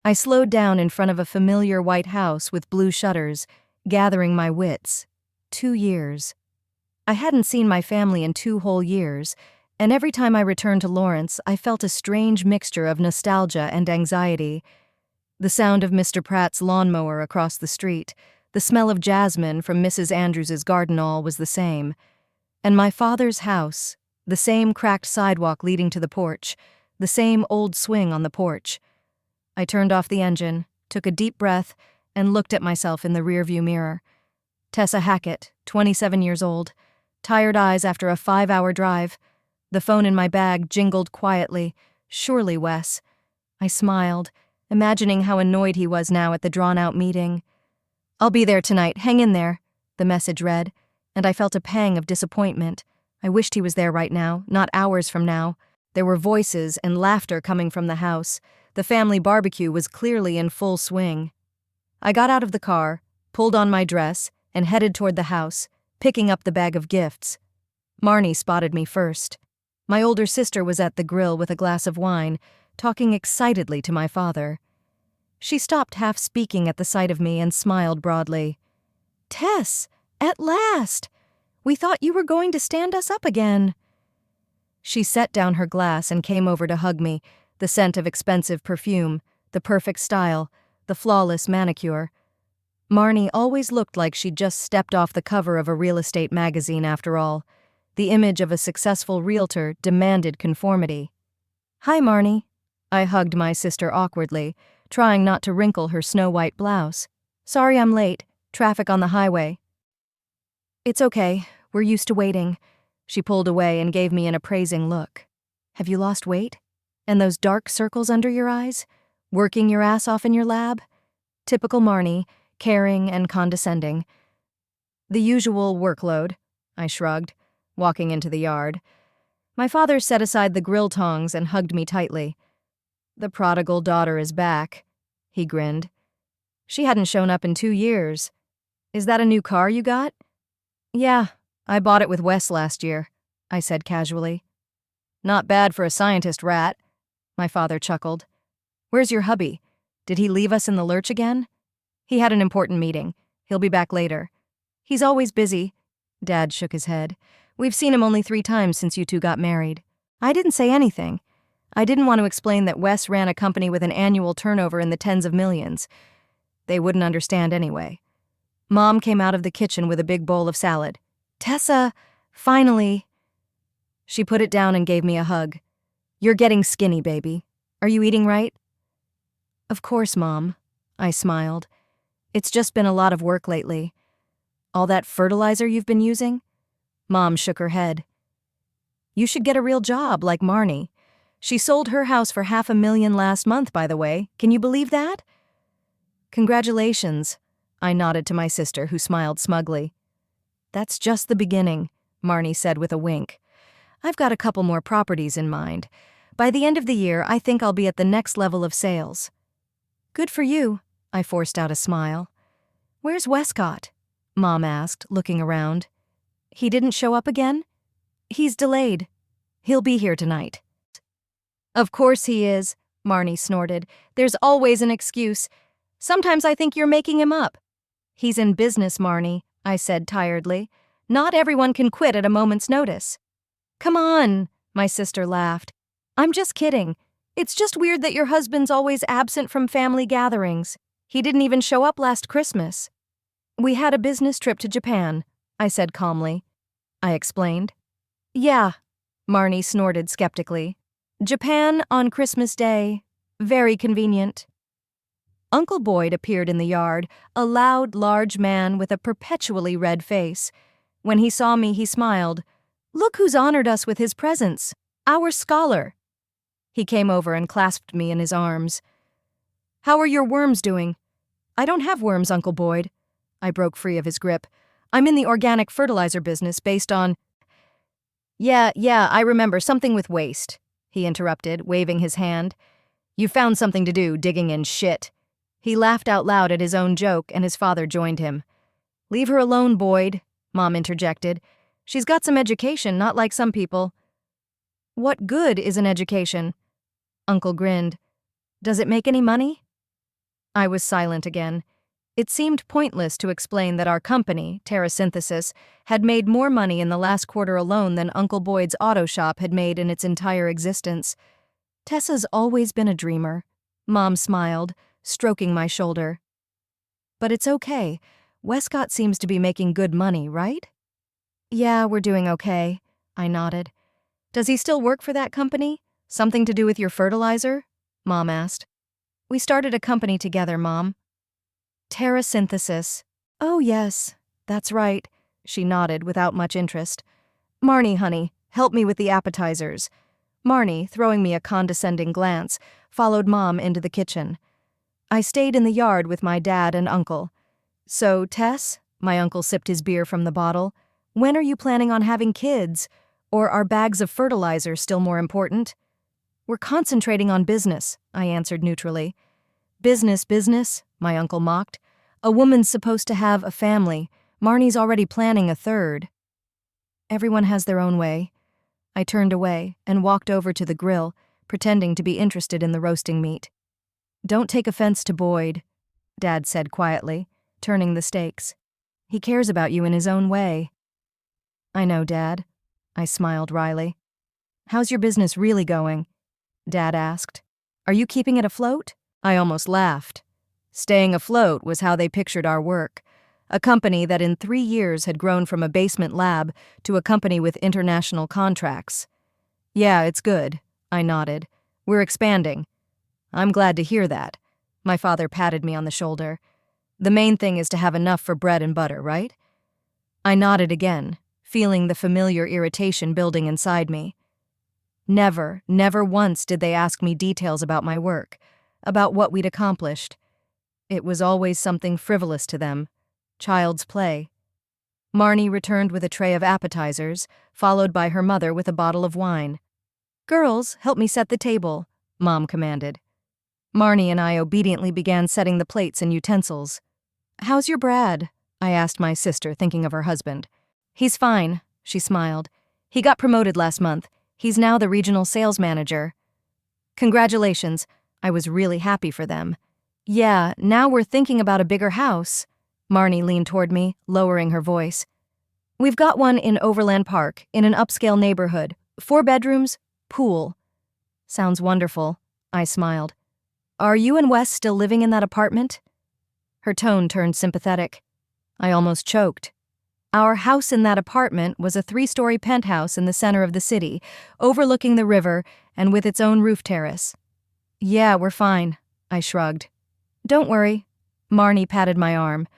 I slowed down in front of a familiar white house with blue shutters, gathering my wits. 2 years. I hadn't seen my family in 2 whole years, and every time I returned to Lawrence, I felt a strange mixture of nostalgia and anxiety. The sound of Mr. Pratt's lawnmower across the street, the smell of jasmine from Mrs. Andrews's garden all was the same. And my father's house, the same cracked sidewalk leading to the porch, the same old swing on the porch. I turned off the engine, took a deep breath, and looked at myself in the rearview mirror. Tessa Hackett, 27 years old, tired eyes after a 5-hour drive. The phone in my bag jingled quietly. Surely Wes. I smiled, imagining how annoyed he was now at the drawn-out meeting. "I'll be there tonight, hang in there," the message read, and I felt a pang of disappointment. I wished he was there right now, not hours from now. There were voices and laughter coming from the house. The family barbecue was clearly in full swing. I got out of the car, pulled on my dress, and headed toward the house, picking up the bag of gifts. Marnie spotted me first. My older sister was at the grill with a glass of wine, talking excitedly to my father. She stopped half speaking at the sight of me and smiled broadly. "Tess, at last! We thought you were going to stand us up again." She set down her glass and came over to hug me, the scent of expensive perfume, the perfect style, the flawless manicure. Marnie always looked like she'd just stepped off the cover of a real estate magazine after all. The image of a successful realtor demanded conformity. "Hi, Marnie." I hugged my sister awkwardly, trying not to wrinkle her snow-white blouse. "Sorry I'm late. Traffic on the highway." "It's okay. We're used to waiting." She pulled away and gave me an appraising look. "Have you lost weight? And those dark circles under your eyes? Working your ass off in your lab?" Typical Marnie, caring and condescending. "The usual workload," I shrugged, walking into the yard. My father set aside the grill tongs and hugged me tightly. "The prodigal daughter is back," he grinned. "She hadn't shown up in 2 years. Is that a new car you got?" "Yeah, I bought it with Wes last year," I said casually. "Not bad for a scientist rat," my father chuckled. "Where's your hubby? Did he leave us in the lurch again?" "He had an important meeting. He'll be back later." "He's always busy." Dad shook his head. "We've seen him only 3 times since you two got married." I didn't say anything. I didn't want to explain that Wes ran a company with an annual turnover in the tens of millions. They wouldn't understand anyway. Mom came out of the kitchen with a big bowl of salad. "Tessa, finally." She put it down and gave me a hug. "You're getting skinny, baby. Are you eating right?" "Of course, Mom," I smiled. "It's just been a lot of work lately." "All that fertilizer you've been using?" Mom shook her head. "You should get a real job like Marnie. She sold her house for $500,000 last month, by the way. Can you believe that?" "Congratulations," I nodded to my sister, who smiled smugly. "That's just the beginning," Marnie said with a wink. "I've got a couple more properties in mind. By the end of the year, I think I'll be at the next level of sales." "Good for you," I forced out a smile. "Where's Westcott?" Mom asked, looking around. "He didn't show up again?" "He's delayed. He'll be here tonight." "Of course he is," Marnie snorted. "There's always an excuse. Sometimes I think you're making him up." "He's in business, Marnie," I said tiredly. "Not everyone can quit at a moment's notice." "Come on," my sister laughed. "I'm just kidding. It's just weird that your husband's always absent from family gatherings. He didn't even show up last Christmas." "We had a business trip to Japan," I said calmly. I explained. "Yeah," Marnie snorted skeptically. "Japan on Christmas Day. Very convenient." Uncle Boyd appeared in the yard, a loud, large man with a perpetually red face. When he saw me, he smiled. "Look who's honored us with his presence. Our scholar." He came over and clasped me in his arms. "How are your worms doing?" "I don't have worms, Uncle Boyd." I broke free of his grip. "I'm in the organic fertilizer business based on—" Yeah, I remember, something with waste," he interrupted, waving his hand. "You found something to do, digging in shit." He laughed out loud at his own joke, and his father joined him. "Leave her alone, Boyd," Mom interjected. "She's got some education, not like some people." "What good is an education?" Uncle grinned. "Does it make any money?" I was silent again. It seemed pointless to explain that our company, Terrasynthesis, had made more money in the last quarter alone than Uncle Boyd's auto shop had made in its entire existence. Tessa's always been a dreamer. Mom smiled, stroking my shoulder. But it's okay. Westcott seems to be making good money, right? Yeah, we're doing okay, I nodded. Does he still work for that company? Something to do with your fertilizer? Mom asked. We started a company together, Mom. Terrasynthesis. Oh, yes, that's right, she nodded without much interest. Marnie, honey, help me with the appetizers. Marnie, throwing me a condescending glance, followed Mom into the kitchen. I stayed in the yard with my dad and uncle. So, Tess, my uncle sipped his beer from the bottle, when are you planning on having kids? Or are bags of fertilizer still more important? We're concentrating on business, I answered neutrally. Business, my uncle mocked. A woman's supposed to have a family. Marnie's already planning a third. Everyone has their own way. I turned away and walked over to the grill, pretending to be interested in the roasting meat. Don't take offense to Boyd, Dad said quietly, turning the steaks. He cares about you in his own way. I know, Dad. I smiled wryly. How's your business really going? Dad asked. Are you keeping it afloat? I almost laughed. Staying afloat was how they pictured our work. A company that in 3 years had grown from a basement lab to a company with international contracts. Yeah, it's good, I nodded. We're expanding. I'm glad to hear that. My father patted me on the shoulder. The main thing is to have enough for bread and butter, right? I nodded again, feeling the familiar irritation building inside me. Never once did they ask me details about my work, about what we'd accomplished. It was always something frivolous to them. Child's play. Marnie returned with a tray of appetizers, followed by her mother with a bottle of wine. Girls, help me set the table, Mom commanded. Marnie and I obediently began setting the plates and utensils. How's your Brad? I asked my sister, thinking of her husband. He's fine, she smiled. He got promoted last month. He's now the regional sales manager. Congratulations. I was really happy for them. Yeah, now we're thinking about a bigger house. Marnie leaned toward me, lowering her voice. We've got one in Overland Park, in an upscale neighborhood. 4 bedrooms, pool. Sounds wonderful, I smiled. Are you and Wes still living in that apartment? Her tone turned sympathetic. I almost choked. Our house in that apartment was a 3-story penthouse in the center of the city, overlooking the river and with its own roof terrace. Yeah, we're fine, I shrugged. Don't worry. Marnie patted my arm.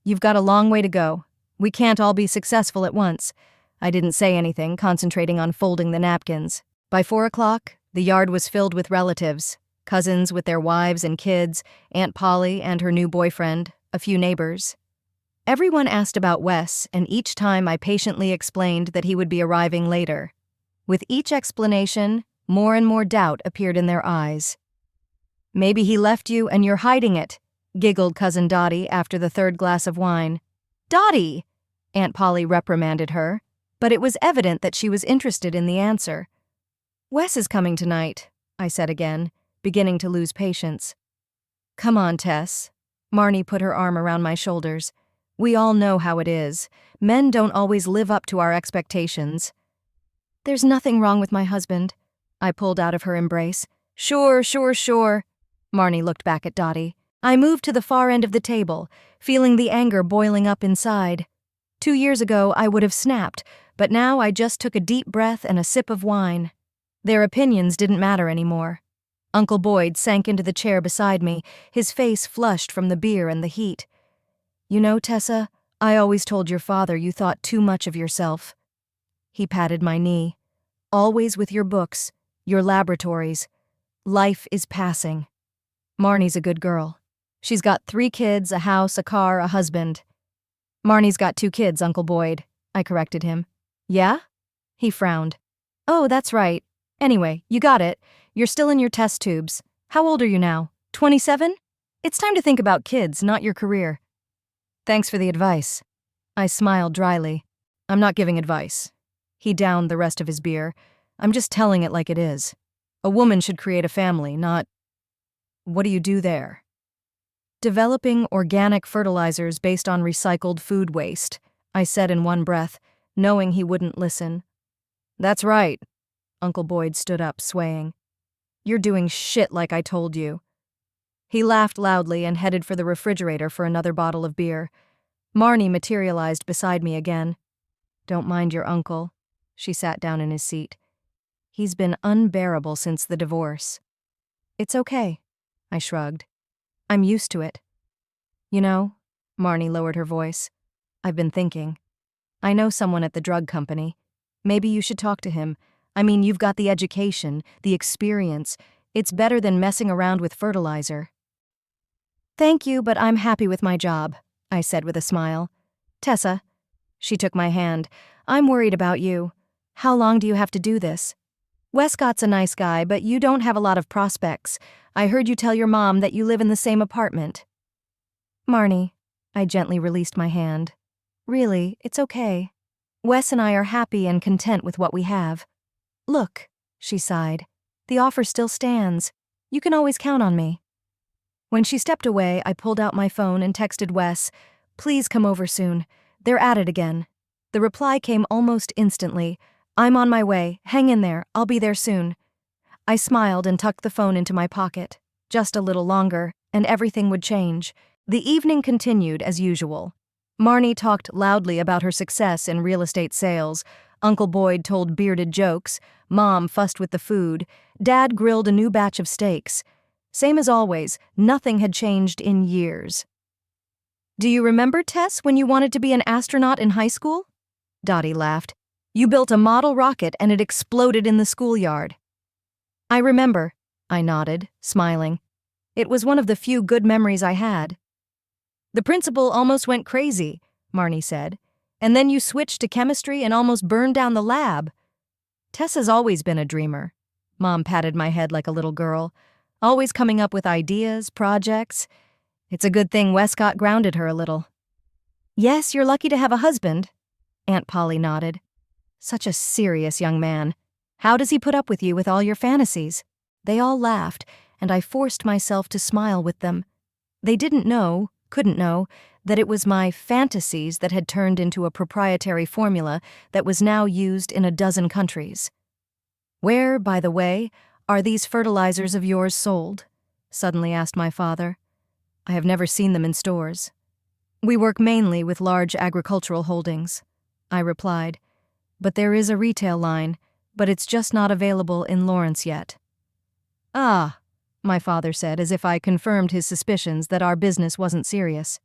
You've got a long way to go. We can't all be successful at once. I didn't say anything, concentrating on folding the napkins. By 4 o'clock, the yard was filled with relatives, cousins with their wives and kids, Aunt Polly and her new boyfriend, a few neighbors. Everyone asked about Wes, and each time I patiently explained that he would be arriving later. With each explanation, more and more doubt appeared in their eyes. Maybe he left you and you're hiding it, giggled Cousin Dottie after the 3rd glass of wine. Dottie! Aunt Polly reprimanded her, but it was evident that she was interested in the answer. Wes is coming tonight, I said again, beginning to lose patience. Come on, Tess. Marnie put her arm around my shoulders. We all know how it is. Men don't always live up to our expectations. There's nothing wrong with my husband, I pulled out of her embrace. Sure. Marnie looked back at Dottie. I moved to the far end of the table, feeling the anger boiling up inside. 2 years ago, I would have snapped, but now I just took a deep breath and a sip of wine. Their opinions didn't matter anymore. Uncle Boyd sank into the chair beside me, his face flushed from the beer and the heat. You know, Tessa, I always told your father you thought too much of yourself. He patted my knee. Always with your books, your laboratories. Life is passing. Marnie's a good girl. She's got 3 kids, a house, a car, a husband. Marnie's got 2 kids, Uncle Boyd, I corrected him. Yeah? He frowned. Oh, that's right. Anyway, you got it. You're still in your test tubes. How old are you now? 27? It's time to think about kids, not your career. Thanks for the advice. I smiled dryly. I'm not giving advice. He downed the rest of his beer. I'm just telling it like it is. A woman should create a family, not... What do you do there? Developing organic fertilizers based on recycled food waste, I said in one breath, knowing he wouldn't listen. That's right. Uncle Boyd stood up, swaying. You're doing shit like I told you. He laughed loudly and headed for the refrigerator for another bottle of beer. Marnie materialized beside me again. Don't mind your uncle. She sat down in his seat. He's been unbearable since the divorce. It's okay, I shrugged. I'm used to it. You know, Marnie lowered her voice. I've been thinking. I know someone at the drug company. Maybe you should talk to him. I mean, you've got the education, the experience. It's better than messing around with fertilizer. Thank you, but I'm happy with my job, I said with a smile. Tessa. She took my hand. I'm worried about you. How long do you have to do this? Westcott's a nice guy, but you don't have a lot of prospects. I heard you tell your mom that you live in the same apartment. Marnie, I gently released my hand. Really, it's okay. Wes and I are happy and content with what we have. Look, she sighed. The offer still stands. You can always count on me. When she stepped away, I pulled out my phone and texted Wes, please come over soon. They're at it again. The reply came almost instantly. I'm on my way. Hang in there. I'll be there soon. I smiled and tucked the phone into my pocket. Just a little longer, and everything would change. The evening continued as usual. Marnie talked loudly about her success in real estate sales. Uncle Boyd told bearded jokes. Mom fussed with the food. Dad grilled a new batch of steaks. Same as always, nothing had changed in years. Do you remember, Tess, when you wanted to be an astronaut in high school? Dottie laughed. You built a model rocket and it exploded in the schoolyard. I remember, I nodded, smiling. It was one of the few good memories I had. The principal almost went crazy, Marnie said. And then you switched to chemistry and almost burned down the lab. Tessa's always been a dreamer. Mom patted my head like a little girl, always coming up with ideas, projects. It's a good thing Westcott grounded her a little. Yes, you're lucky to have a husband, Aunt Polly nodded. Such a serious young man. How does he put up with you with all your fantasies? They all laughed, and I forced myself to smile with them. They couldn't know, that it was my fantasies that had turned into a proprietary formula that was now used in a dozen countries. Where, by the way, are these fertilizers of yours sold? Suddenly asked my father. I have never seen them in stores. We work mainly with large agricultural holdings, I replied. But there is a retail line, but it's just not available in Lawrence yet. Ah, my father said, as if I confirmed his suspicions that our business wasn't serious.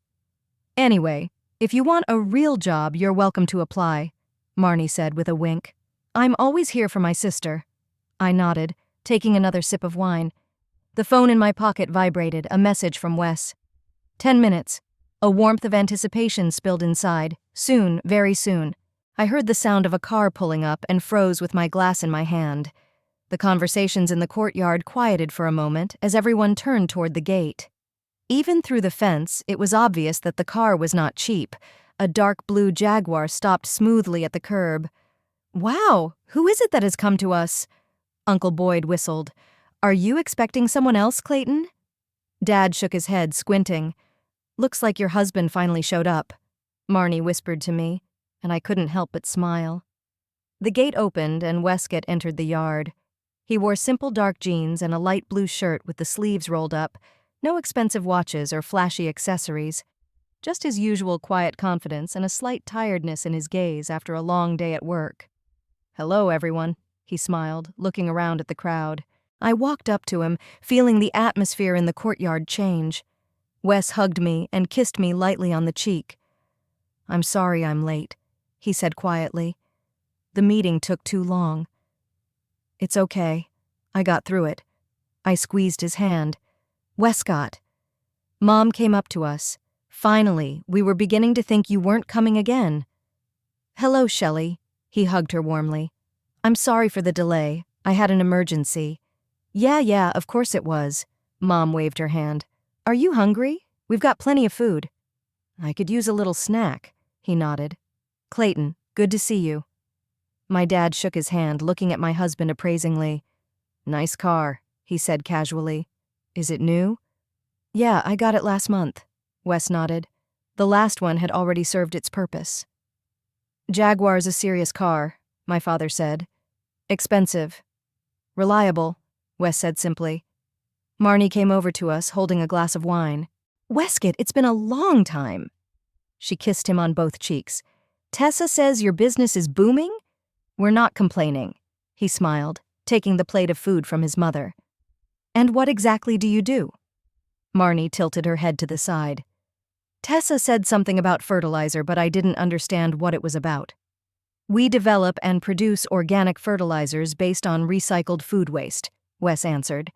Anyway, if you want a real job, you're welcome to apply, Marnie said with a wink. I'm always here for my sister. I nodded, taking another sip of wine. The phone in my pocket vibrated, a message from Wes. 10 minutes. A warmth of anticipation spilled inside. Soon, very soon. I heard the sound of a car pulling up and froze with my glass in my hand. The conversations in the courtyard quieted for a moment as everyone turned toward the gate. Even through the fence, it was obvious that the car was not cheap. A dark blue Jaguar stopped smoothly at the curb. Wow, who is it that has come to us? Uncle Boyd whistled. Are you expecting someone else, Clayton? Dad shook his head, squinting. Looks like your husband finally showed up, Marnie whispered to me, and I couldn't help but smile. The gate opened and Westcott entered the yard. He wore simple dark jeans and a light blue shirt with the sleeves rolled up, no expensive watches or flashy accessories, just his usual quiet confidence and a slight tiredness in his gaze after a long day at work. Hello, everyone, he smiled, looking around at the crowd. I walked up to him, feeling the atmosphere in the courtyard change. Wes hugged me and kissed me lightly on the cheek. I'm sorry I'm late, he said quietly. The meeting took too long. It's okay. I got through it. I squeezed his hand. Westcott. Mom came up to us. Finally, we were beginning to think you weren't coming again. Hello, Shelley. He hugged her warmly. I'm sorry for the delay. I had an emergency. Yeah, of course it was. Mom waved her hand. Are you hungry? We've got plenty of food. I could use a little snack, he nodded. Clayton, good to see you. My dad shook his hand, looking at my husband appraisingly. Nice car, he said casually. Is it new? Yeah, I got it last month. Wes nodded. The last one had already served its purpose. Jaguar's a serious car, my father said. Expensive. Reliable, Wes said simply. Marnie came over to us, holding a glass of wine. Wescott, it's been a long time. She kissed him on both cheeks. Tessa says your business is booming? We're not complaining, he smiled, taking the plate of food from his mother. And what exactly do you do? Marnie tilted her head to the side. Tessa said something about fertilizer, but I didn't understand what it was about. We develop and produce organic fertilizers based on recycled food waste, Wes answered.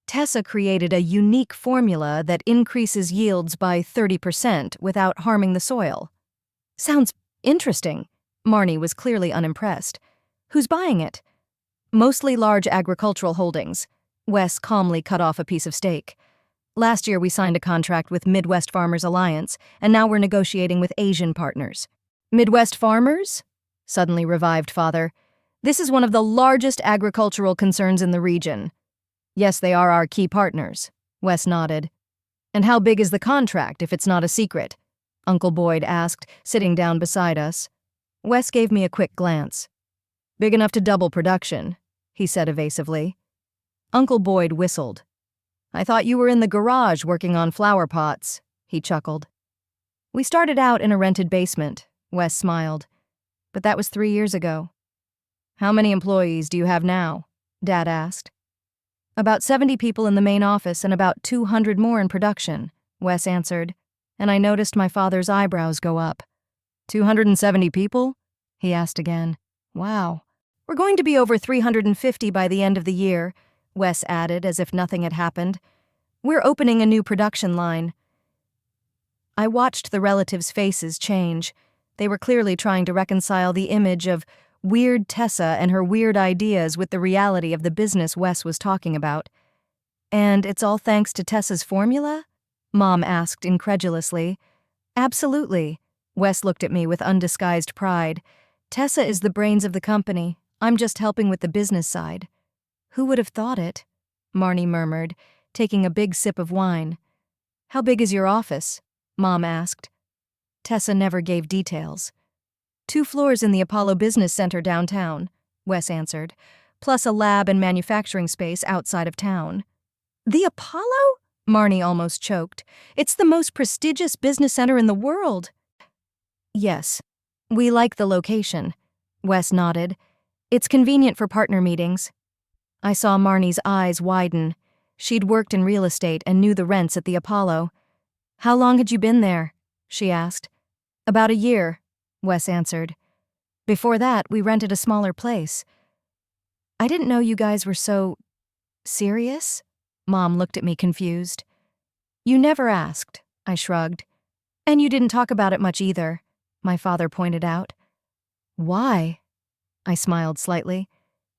Tessa created a unique formula that increases yields by 30% without harming the soil. Sounds interesting. Marnie was clearly unimpressed. Who's buying it? Mostly large agricultural holdings. Wes calmly cut off a piece of steak. Last year we signed a contract with Midwest Farmers Alliance, and now we're negotiating with Asian partners. Midwest Farmers? Suddenly revived Father. This is one of the largest agricultural concerns in the region. Yes, they are our key partners, Wes nodded. And how big is the contract, if it's not a secret? Uncle Boyd asked, sitting down beside us. Wes gave me a quick glance. Big enough to double production, he said evasively. Uncle Boyd whistled. I thought you were in the garage working on flower pots, he chuckled. We started out in a rented basement, Wes smiled. But that was 3 years ago. How many employees do you have now? Dad asked. About 70 people in the main office and about 200 more in production, Wes answered, and I noticed my father's eyebrows go up. 270 people? He asked again. Wow. We're going to be over 350 by the end of the year, Wes added as if nothing had happened. We're opening a new production line. I watched the relatives' faces change. They were clearly trying to reconcile the image of weird Tessa and her weird ideas with the reality of the business Wes was talking about. And it's all thanks to Tessa's formula? Mom asked incredulously. Absolutely. Wes looked at me with undisguised pride. Tessa is the brains of the company. I'm just helping with the business side. Who would have thought it? Marnie murmured, taking a big sip of wine. How big is your office? Mom asked. Tessa never gave details. 2 floors in the Apollo Business Center downtown, Wes answered, plus a lab and manufacturing space outside of town. The Apollo? Marnie almost choked. It's the most prestigious business center in the world. Yes. We like the location, Wes nodded. It's convenient for partner meetings. I saw Marnie's eyes widen. She'd worked in real estate and knew the rents at the Apollo. How long had you been there? She asked. About a year, Wes answered. Before that, we rented a smaller place. I didn't know you guys were so serious? Mom looked at me confused. You never asked, I shrugged. And you didn't talk about it much either, my father pointed out. Why? I smiled slightly.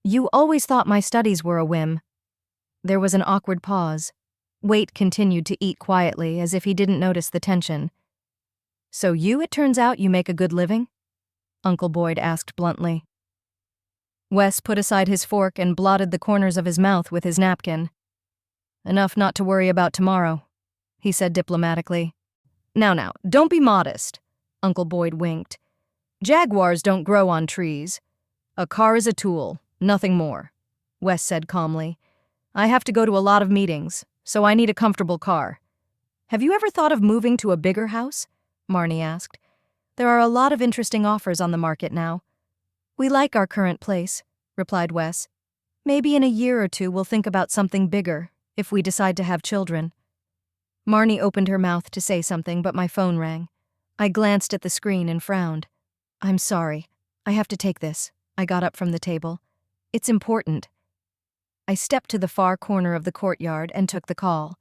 You always thought my studies were a whim. There was an awkward pause. Waite continued to eat quietly as if he didn't notice the tension. So it turns out you make a good living? Uncle Boyd asked bluntly. Wes put aside his fork and blotted the corners of his mouth with his napkin. Enough not to worry about tomorrow, he said diplomatically. Now, don't be modest, Uncle Boyd winked. Jaguars don't grow on trees. A car is a tool, nothing more, Wes said calmly. I have to go to a lot of meetings, so I need a comfortable car. Have you ever thought of moving to a bigger house? Marnie asked. There are a lot of interesting offers on the market now. We like our current place, replied Wes. Maybe in a year or 2 we'll think about something bigger, if we decide to have children. Marnie opened her mouth to say something, but my phone rang. I glanced at the screen and frowned. I'm sorry. I have to take this. I got up from the table. It's important. I stepped to the far corner of the courtyard and took the call.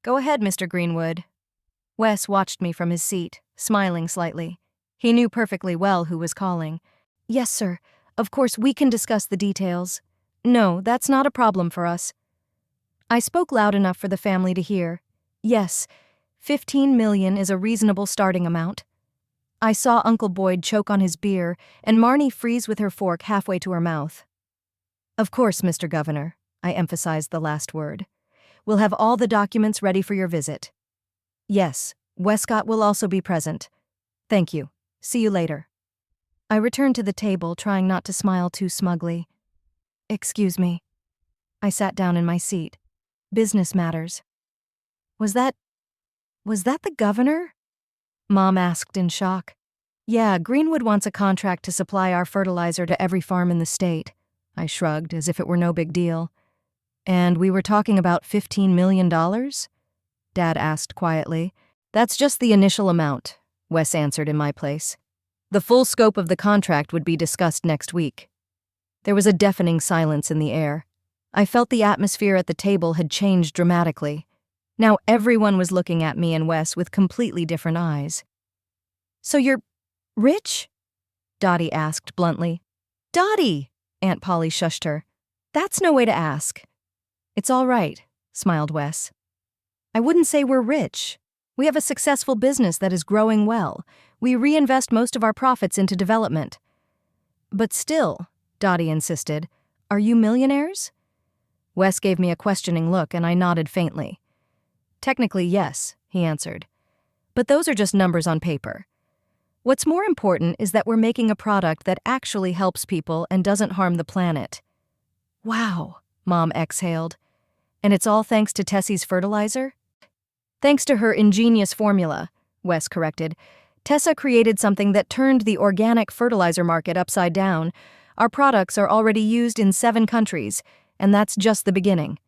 Go ahead, Mr. Greenwood. Wes watched me from his seat, smiling slightly. He knew perfectly well who was calling. Yes, sir. Of course, we can discuss the details. No, that's not a problem for us. I spoke loud enough for the family to hear. Yes, $15 million is a reasonable starting amount. I saw Uncle Boyd choke on his beer and Marnie freeze with her fork halfway to her mouth. Of course, Mr. Governor, I emphasized the last word. We'll have all the documents ready for your visit. Yes, Westcott will also be present. Thank you. See you later. I returned to the table, trying not to smile too smugly. Excuse me. I sat down in my seat. Business matters. Was that the governor? Mom asked in shock. Yeah, Greenwood wants a contract to supply our fertilizer to every farm in the state. I shrugged, as if it were no big deal. And we were talking about $15 million? Dad asked quietly. That's just the initial amount, Wes answered in my place. The full scope of the contract would be discussed next week. There was a deafening silence in the air. I felt the atmosphere at the table had changed dramatically. Now everyone was looking at me and Wes with completely different eyes. So you're rich? Dottie asked bluntly. Dottie! Aunt Polly shushed her. That's no way to ask. It's all right, smiled Wes. I wouldn't say we're rich. We have a successful business that is growing well. We reinvest most of our profits into development. But still, Dottie insisted, are you millionaires? Wes gave me a questioning look and I nodded faintly. Technically, yes, he answered. But those are just numbers on paper. What's more important is that we're making a product that actually helps people and doesn't harm the planet. Wow, Mom exhaled. And it's all thanks to Tessie's fertilizer? Thanks to her ingenious formula, Wes corrected. Tessa created something that turned the organic fertilizer market upside down. Our products are already used in 7 countries, and that's just the beginning.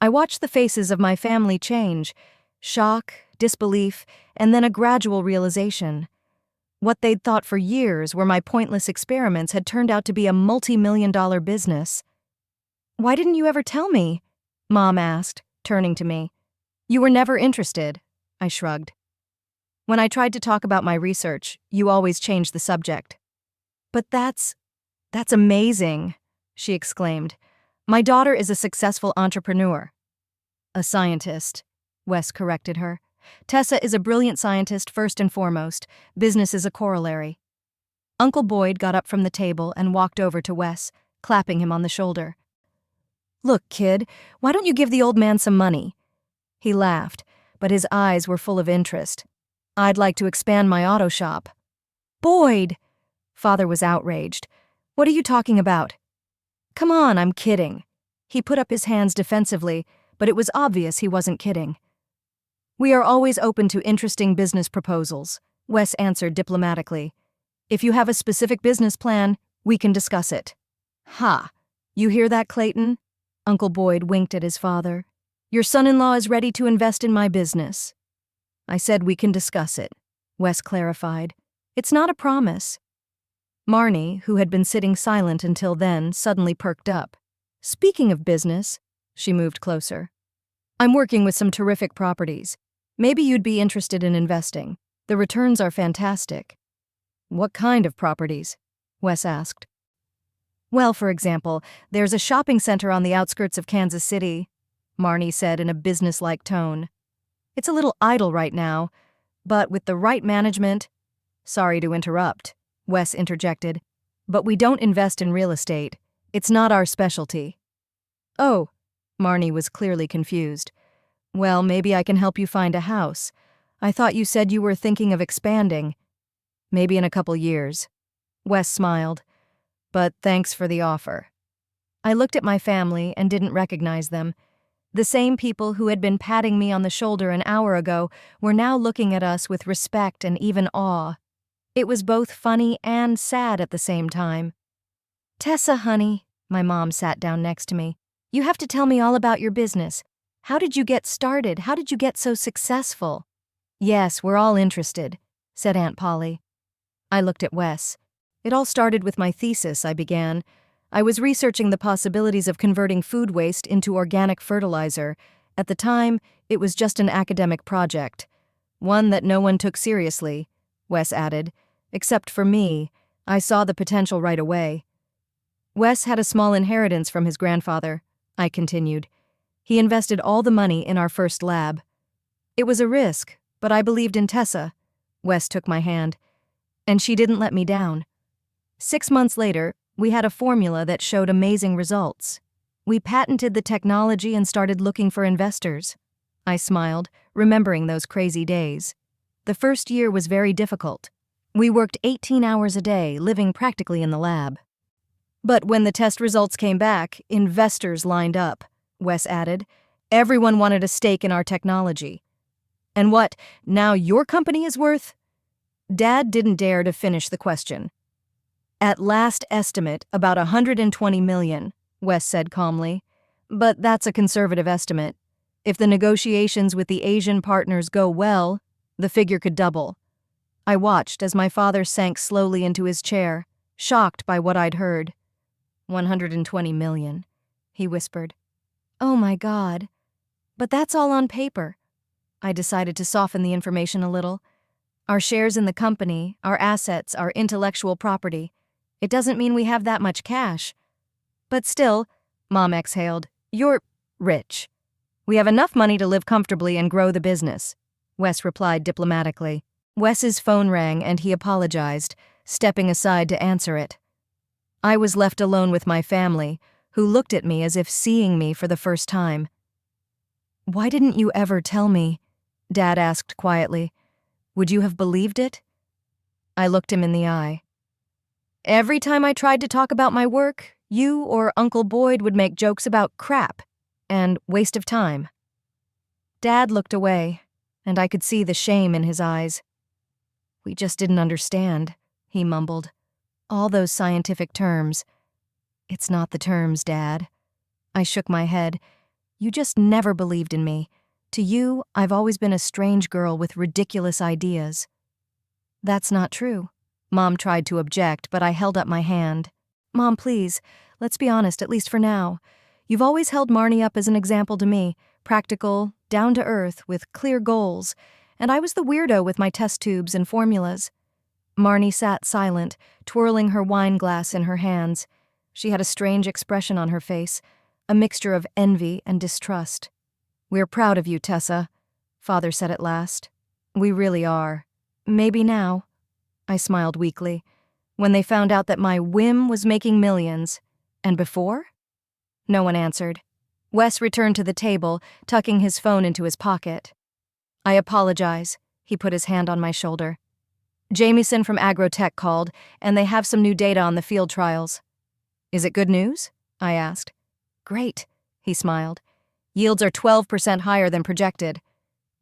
I watched the faces of my family change. Shock, disbelief, and then a gradual realization. What they'd thought for years were my pointless experiments had turned out to be a multi-million-dollar business. Why didn't you ever tell me? Mom asked, turning to me. You were never interested, I shrugged. When I tried to talk about my research, you always changed the subject. But that's amazing, she exclaimed. My daughter is a successful entrepreneur. A scientist, Wes corrected her. Tessa is a brilliant scientist first and foremost. Business is a corollary. Uncle Boyd got up from the table and walked over to Wes, clapping him on the shoulder. Look, kid, why don't you give the old man some money? He laughed, but his eyes were full of interest. I'd like to expand my auto shop. Boyd! Father was outraged. What are you talking about? Come on, I'm kidding. He put up his hands defensively, but it was obvious he wasn't kidding. We are always open to interesting business proposals, Wes answered diplomatically. If you have a specific business plan, we can discuss it. Ha! You hear that, Clayton? Uncle Boyd winked at his father. Your son-in-law is ready to invest in my business. I said we can discuss it, Wes clarified. It's not a promise. Marnie, who had been sitting silent until then, suddenly perked up. Speaking of business, she moved closer. I'm working with some terrific properties. Maybe you'd be interested in investing. The returns are fantastic. What kind of properties? Wes asked. Well, for example, there's a shopping center on the outskirts of Kansas City, Marnie said in a business-like tone. It's a little idle right now, but with the right management— Sorry to interrupt, Wes interjected, but we don't invest in real estate. It's not our specialty. Oh, Marnie was clearly confused. Well, maybe I can help you find a house. I thought you said you were thinking of expanding. Maybe in a couple years. Wes smiled. But thanks for the offer. I looked at my family and didn't recognize them. The same people who had been patting me on the shoulder an hour ago were now looking at us with respect and even awe. It was both funny and sad at the same time. Tessa, honey, my mom sat down next to me. You have to tell me all about your business. How did you get started? How did you get so successful? Yes, we're all interested, said Aunt Polly. I looked at Wes. It all started with my thesis, I began. I was researching the possibilities of converting food waste into organic fertilizer. At the time, it was just an academic project. One that no one took seriously, Wes added. Except for me, I saw the potential right away. Wes had a small inheritance from his grandfather, I continued. He invested all the money in our first lab. It was a risk, but I believed in Tessa. Wes took my hand. And she didn't let me down. 6 months later, we had a formula that showed amazing results. We patented the technology and started looking for investors. I smiled, remembering those crazy days. The first year was very difficult. We worked 18 hours a day, living practically in the lab. But when the test results came back, investors lined up, Wes added. Everyone wanted a stake in our technology. And what, now your company is worth? Dad didn't dare to finish the question. At last estimate, about $120 million, Wes said calmly. But that's a conservative estimate. If the negotiations with the Asian partners go well, the figure could double. I watched as my father sank slowly into his chair, shocked by what I'd heard. $120 million, he whispered. Oh my God. But that's all on paper. I decided to soften the information a little. Our shares in the company, our assets, our intellectual property. It doesn't mean we have that much cash. But still, Mom exhaled, you're rich. We have enough money to live comfortably and grow the business, Wes replied diplomatically. Wes's phone rang and he apologized, stepping aside to answer it. I was left alone with my family, who looked at me as if seeing me for the first time. Why didn't you ever tell me? Dad asked quietly. Would you have believed it? I looked him in the eye. Every time I tried to talk about my work, you or Uncle Boyd would make jokes about crap and waste of time. Dad looked away, and I could see the shame in his eyes. We just didn't understand, he mumbled. All those scientific terms. It's not the terms, Dad. I shook my head. You just never believed in me. To you, I've always been a strange girl with ridiculous ideas. That's not true. Mom tried to object, but I held up my hand. Mom, please, let's be honest, at least for now. You've always held Marnie up as an example to me, practical, down to earth, with clear goals, and I was the weirdo with my test tubes and formulas. Marnie sat silent, twirling her wine glass in her hands. She had a strange expression on her face, a mixture of envy and distrust. We're proud of you, Tessa, Father said at last. We really are. Maybe now. I smiled weakly. When they found out that my whim was making millions. And before? No one answered. Wes returned to the table, tucking his phone into his pocket. I apologize. He put his hand on my shoulder. Jamieson from Agrotech called, and they have some new data on the field trials. Is it good news? I asked. Great, he smiled. Yields are 12% higher than projected.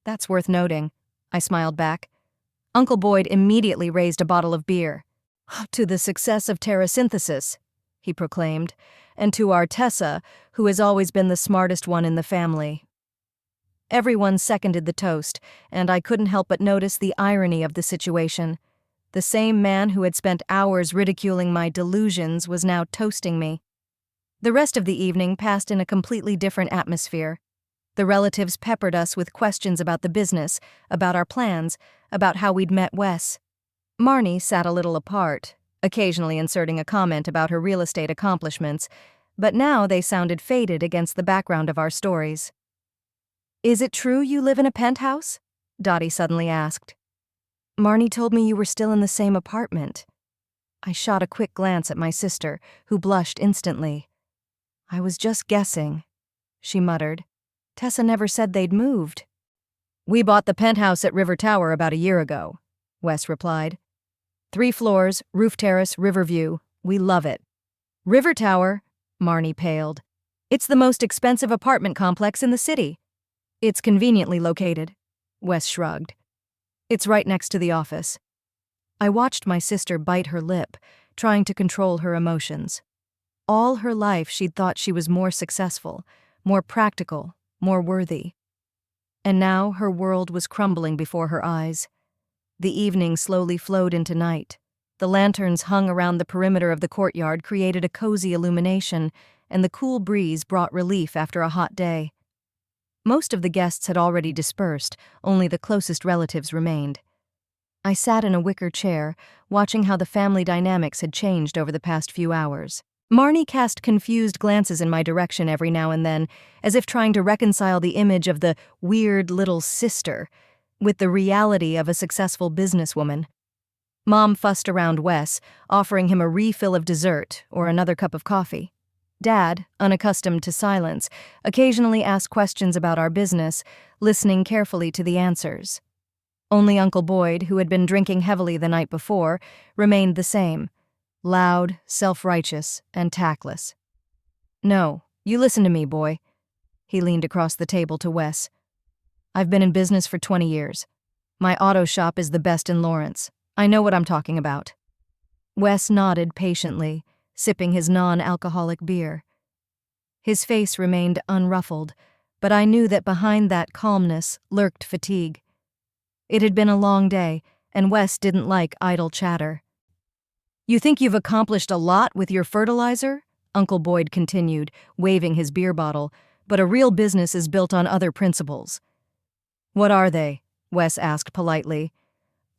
That's worth noting, I smiled back. Uncle Boyd immediately raised a bottle of beer. To the success of terrasynthesis, he proclaimed, and to our Tessa, who has always been the smartest one in the family. Everyone seconded the toast, and I couldn't help but notice the irony of the situation. The same man who had spent hours ridiculing my delusions was now toasting me. The rest of the evening passed in a completely different atmosphere. The relatives peppered us with questions about the business, about our plans, about how we'd met Wes. Marnie sat a little apart, occasionally inserting a comment about her real estate accomplishments, but now they sounded faded against the background of our stories. Is it true you live in a penthouse? Dottie suddenly asked. Marnie told me you were still in the same apartment. I shot a quick glance at my sister, who blushed instantly. I was just guessing, she muttered. Tessa never said they'd moved. We bought the penthouse at River Tower about a year ago, Wes replied. 3 floors, roof terrace, river view. We love it. River Tower, Marnie paled. It's the most expensive apartment complex in the city. It's conveniently located, Wes shrugged. It's right next to the office. I watched my sister bite her lip, trying to control her emotions. All her life she'd thought she was more successful, more practical, more worthy. And now her world was crumbling before her eyes. The evening slowly flowed into night. The lanterns hung around the perimeter of the courtyard created a cozy illumination, and the cool breeze brought relief after a hot day. Most of the guests had already dispersed, only the closest relatives remained. I sat in a wicker chair, watching how the family dynamics had changed over the past few hours. Marnie cast confused glances in my direction every now and then, as if trying to reconcile the image of the weird little sister with the reality of a successful businesswoman. Mom fussed around Wes, offering him a refill of dessert or another cup of coffee. Dad, unaccustomed to silence, occasionally asked questions about our business, listening carefully to the answers. Only Uncle Boyd, who had been drinking heavily the night before, remained the same, loud, self-righteous, and tactless. "No, you listen to me, boy." He leaned across the table to Wes. "I've been in business for 20 years. My auto shop is the best in Lawrence. I know what I'm talking about." Wes nodded patiently, sipping his non-alcoholic beer. His face remained unruffled, but I knew that behind that calmness lurked fatigue. It had been a long day, and Wes didn't like idle chatter. "You think you've accomplished a lot with your fertilizer?" Uncle Boyd continued, waving his beer bottle, "but a real business is built on other principles." "What are they?" Wes asked politely.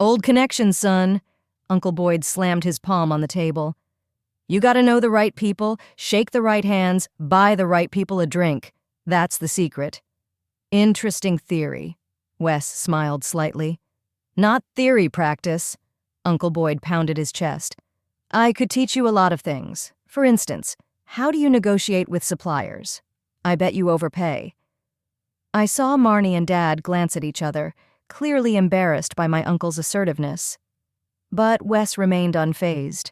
"Old connections, son." Uncle Boyd slammed his palm on the table. "You gotta know the right people, shake the right hands, buy the right people a drink. That's the secret." "Interesting theory." Wes smiled slightly. "Not theory practice." Uncle Boyd pounded his chest. "I could teach you a lot of things. For instance, how do you negotiate with suppliers? I bet you overpay." I saw Marnie and Dad glance at each other, clearly embarrassed by my uncle's assertiveness. But Wes remained unfazed.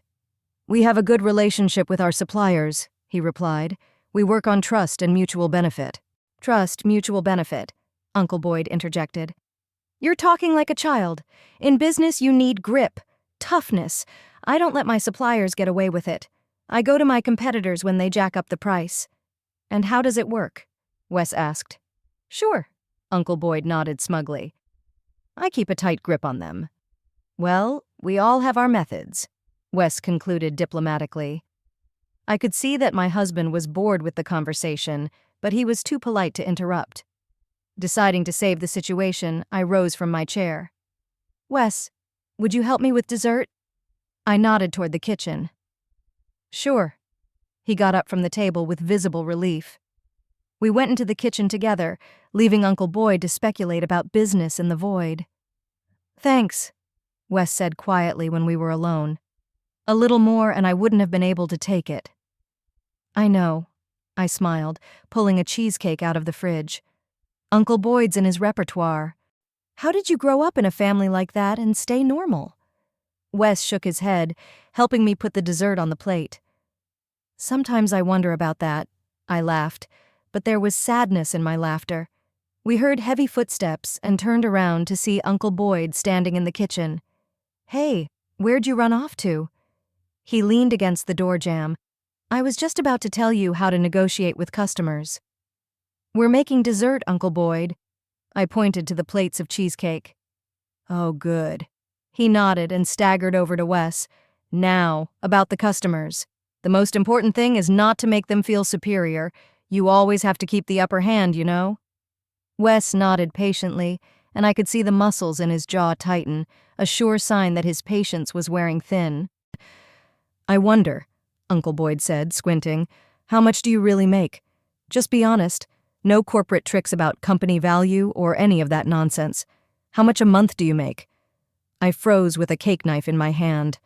"We have a good relationship with our suppliers," he replied. "We work on trust and mutual benefit." "Trust, mutual benefit," Uncle Boyd interjected. "You're talking like a child. In business, you need grip, toughness. I don't let my suppliers get away with it. I go to my competitors when they jack up the price." "And how does it work?" Wes asked. "Sure," Uncle Boyd nodded smugly. "I keep a tight grip on them." "Well, we all have our methods," Wes concluded diplomatically. I could see that my husband was bored with the conversation, but he was too polite to interrupt. Deciding to save the situation, I rose from my chair. "Wes, would you help me with dessert?" I nodded toward the kitchen. "Sure." He got up from the table with visible relief. We went into the kitchen together, leaving Uncle Boyd to speculate about business in the void. "Thanks," Wes said quietly when we were alone. "A little more and I wouldn't have been able to take it." "I know," I smiled, pulling a cheesecake out of the fridge. "Uncle Boyd's in his repertoire. How did you grow up in a family like that and stay normal?" Wes shook his head, helping me put the dessert on the plate. "Sometimes I wonder about that," I laughed, but there was sadness in my laughter. We heard heavy footsteps and turned around to see Uncle Boyd standing in the kitchen. "Hey, where'd you run off to?" He leaned against the door jamb. "I was just about to tell you how to negotiate with customers." "We're making dessert, Uncle Boyd." I pointed to the plates of cheesecake. "Oh, good." He nodded and staggered over to Wes. "Now, about the customers. The most important thing is not to make them feel superior. You always have to keep the upper hand, you know?" Wes nodded patiently, and I could see the muscles in his jaw tighten, a sure sign that his patience was wearing thin. "I wonder," Uncle Boyd said, squinting, "how much do you really make? Just be honest. No corporate tricks about company value or any of that nonsense. How much a month do you make?" I froze with a cake knife in my hand.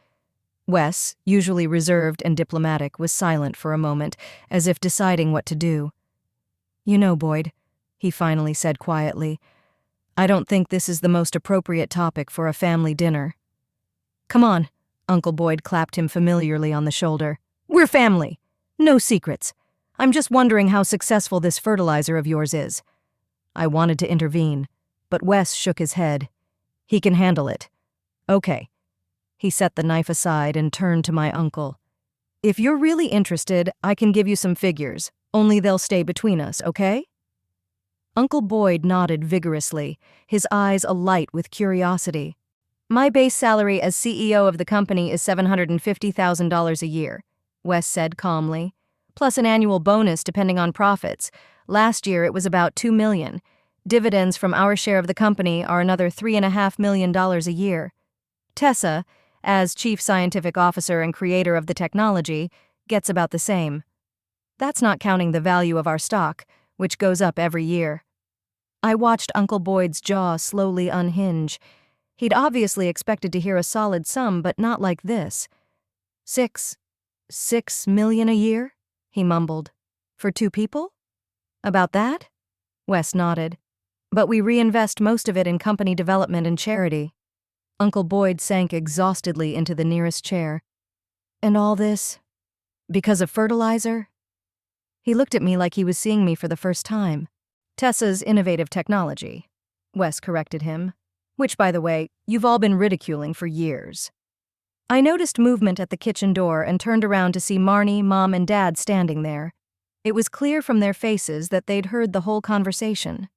Wes, usually reserved and diplomatic, was silent for a moment, as if deciding what to do. "You know, Boyd," he finally said quietly, "I don't think this is the most appropriate topic for a family dinner." "Come on," Uncle Boyd clapped him familiarly on the shoulder. "We're family. No secrets. I'm just wondering how successful this fertilizer of yours is." I wanted to intervene, but Wes shook his head. "He can handle it." "Okay." He set the knife aside and turned to my uncle. "If you're really interested, I can give you some figures, only they'll stay between us, okay?" Uncle Boyd nodded vigorously, his eyes alight with curiosity. "My base salary as CEO of the company is $750,000 a year," Wes said calmly, "plus an annual bonus depending on profits. Last year it was about $2 million. Dividends from our share of the company are another $3.5 million a year. Tessa, as Chief Scientific Officer and creator of the technology, gets about the same. That's not counting the value of our stock, which goes up every year." I watched Uncle Boyd's jaw slowly unhinge. He'd obviously expected to hear a solid sum, but not like this. Six million a year?" he mumbled. For 2 people? About that? Wes nodded. But we reinvest most of it in company development and charity. Uncle Boyd sank exhaustedly into the nearest chair. And all this? Because of fertilizer? He looked at me like he was seeing me for the first time. Tessa's innovative technology, Wes corrected him. Which, by the way, you've all been ridiculing for years. I noticed movement at the kitchen door and turned around to see Marnie, Mom, and Dad standing there. It was clear from their faces that they'd heard the whole conversation.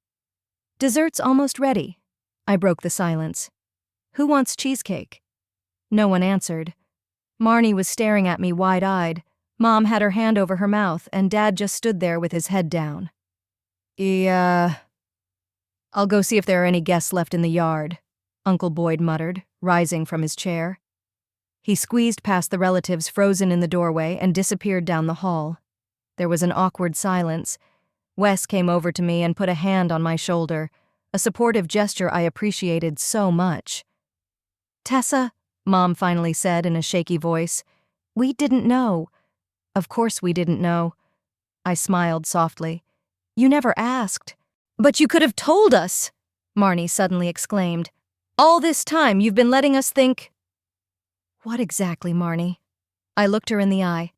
Dessert's almost ready. I broke the silence. Who wants cheesecake? No one answered. Marnie was staring at me wide-eyed. Mom had her hand over her mouth, and Dad just stood there with his head down. I'll go see if there are any guests left in the yard, Uncle Boyd muttered, rising from his chair. He squeezed past the relatives frozen in the doorway and disappeared down the hall. There was an awkward silence. Wes came over to me and put a hand on my shoulder, a supportive gesture I appreciated so much. Tessa, Mom finally said in a shaky voice, we didn't know. Of course we didn't know. I smiled softly. You never asked. But you could have told us, Marnie suddenly exclaimed. All this time you've been letting us think. What exactly, Marnie? I looked her in the eye.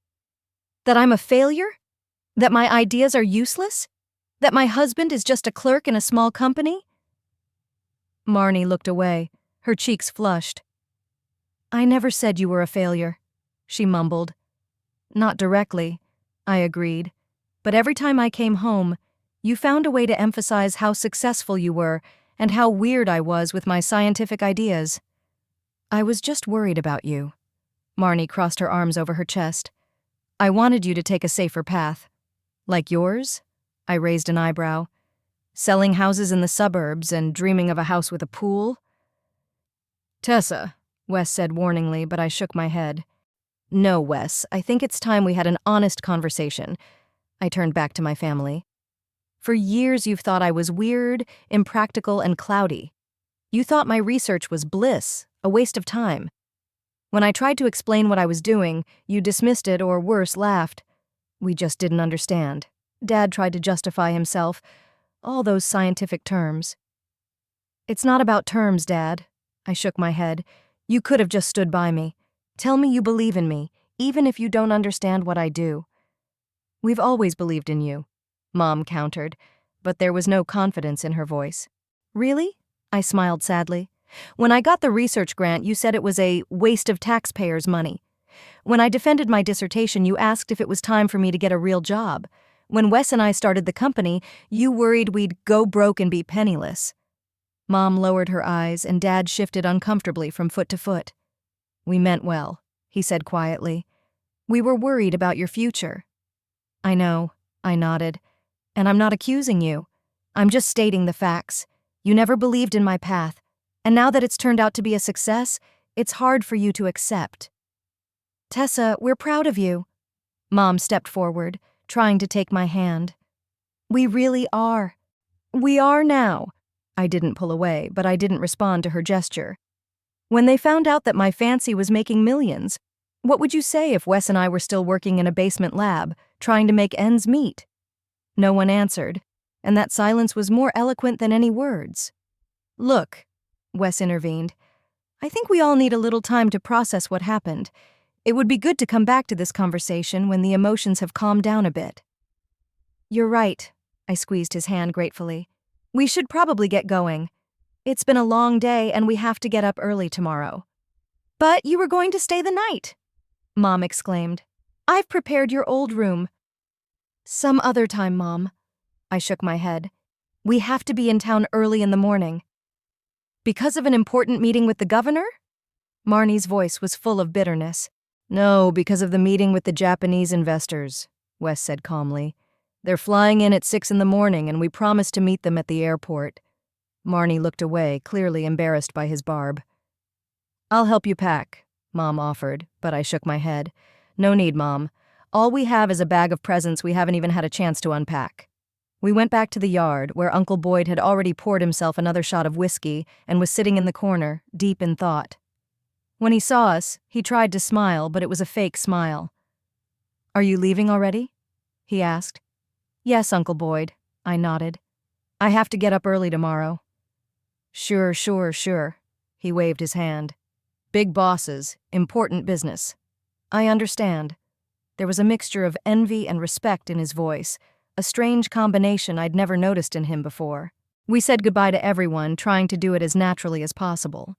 That I'm a failure? That my ideas are useless? That my husband is just a clerk in a small company? Marnie looked away, her cheeks flushed. I never said you were a failure, she mumbled. Not directly, I agreed, but every time I came home, you found a way to emphasize how successful you were and how weird I was with my scientific ideas. I was just worried about you. Marnie crossed her arms over her chest. I wanted you to take a safer path. Like yours? I raised an eyebrow. Selling houses in the suburbs and dreaming of a house with a pool? Tessa, Wes said warningly, but I shook my head. No, Wes, I think it's time we had an honest conversation. I turned back to my family. For years you've thought I was weird, impractical, and cloudy. You thought my research was bliss, a waste of time. When I tried to explain what I was doing, you dismissed it or worse, laughed. We just didn't understand. Dad tried to justify himself. All those scientific terms. It's not about terms, Dad. I shook my head. You could have just stood by me. Tell me you believe in me, even if you don't understand what I do. We've always believed in you, Mom countered, but there was no confidence in her voice. Really? I smiled sadly. When I got the research grant, you said it was a waste of taxpayers' money. When I defended my dissertation, you asked if it was time for me to get a real job. When Wes and I started the company, you worried we'd go broke and be penniless. Mom lowered her eyes, and Dad shifted uncomfortably from foot to foot. We meant well, he said quietly. We were worried about your future. I know, I nodded. And I'm not accusing you. I'm just stating the facts. You never believed in my path, and now that it's turned out to be a success, it's hard for you to accept. Tessa, we're proud of you. Mom stepped forward, trying to take my hand. We really are. We are now. I didn't pull away, but I didn't respond to her gesture. When they found out that my fancy was making millions, what would you say if Wes and I were still working in a basement lab, trying to make ends meet? No one answered, and that silence was more eloquent than any words. Look, Wes intervened, I think we all need a little time to process what happened. It would be good to come back to this conversation when the emotions have calmed down a bit. You're right, I squeezed his hand gratefully. We should probably get going. It's been a long day and we have to get up early tomorrow. But you were going to stay the night, Mom exclaimed. I've prepared your old room. Some other time, Mom. I shook my head. We have to be in town early in the morning. Because of an important meeting with the governor? Marnie's voice was full of bitterness. No, because of the meeting with the Japanese investors, Wes said calmly. They're flying in at 6 a.m. and we promised to meet them at the airport. Marnie looked away, clearly embarrassed by his barb. I'll help you pack, Mom offered, but I shook my head. No need, Mom. All we have is a bag of presents we haven't even had a chance to unpack. We went back to the yard, where Uncle Boyd had already poured himself another shot of whiskey and was sitting in the corner, deep in thought. When he saw us, he tried to smile, but it was a fake smile. Are you leaving already? he asked. Yes, Uncle Boyd, I nodded. I have to get up early tomorrow. Sure, he waved his hand. Big bosses, important business. I understand. There was a mixture of envy and respect in his voice, a strange combination I'd never noticed in him before. We said goodbye to everyone, trying to do it as naturally as possible.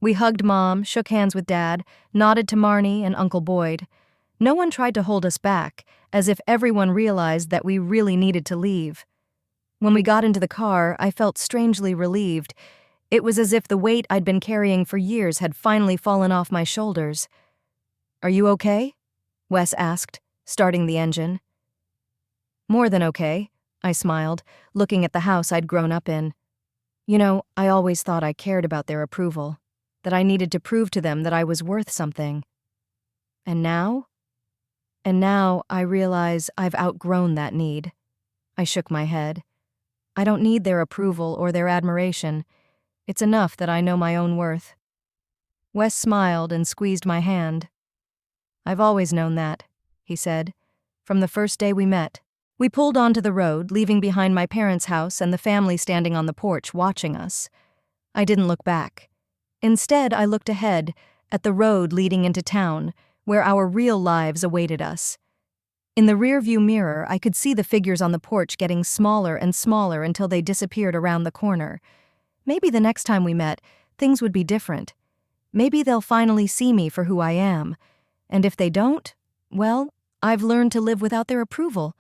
We hugged Mom, shook hands with Dad, nodded to Marnie and Uncle Boyd. No one tried to hold us back, as if everyone realized that we really needed to leave. When we got into the car, I felt strangely relieved. It was as if the weight I'd been carrying for years had finally fallen off my shoulders. Are you okay? Wes asked, starting the engine. More than okay, I smiled, looking at the house I'd grown up in. You know, I always thought I cared about their approval, that I needed to prove to them that I was worth something. And now? And now I realize I've outgrown that need. I shook my head. I don't need their approval or their admiration. It's enough that I know my own worth. Wes smiled and squeezed my hand. I've always known that, he said, from the first day we met. We pulled onto the road, leaving behind my parents' house and the family standing on the porch watching us. I didn't look back. Instead, I looked ahead, at the road leading into town, where our real lives awaited us. In the rearview mirror, I could see the figures on the porch getting smaller and smaller until they disappeared around the corner. Maybe the next time we met, things would be different. Maybe they'll finally see me for who I am. And if they don't, well, I've learned to live without their approval.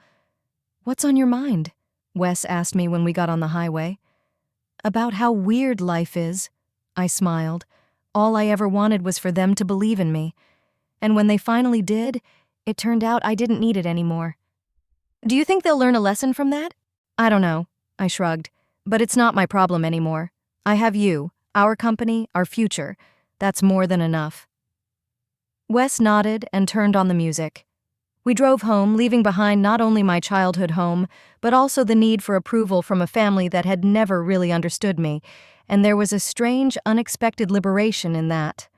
What's on your mind? Wes asked me when we got on the highway. About how weird life is, I smiled. All I ever wanted was for them to believe in me. And when they finally did, it turned out I didn't need it anymore. Do you think they'll learn a lesson from that? I don't know, I shrugged. But it's not my problem anymore. I have you, our company, our future. That's more than enough. Wes nodded and turned on the music. We drove home, leaving behind not only my childhood home, but also the need for approval from a family that had never really understood me, and there was a strange, unexpected liberation in that.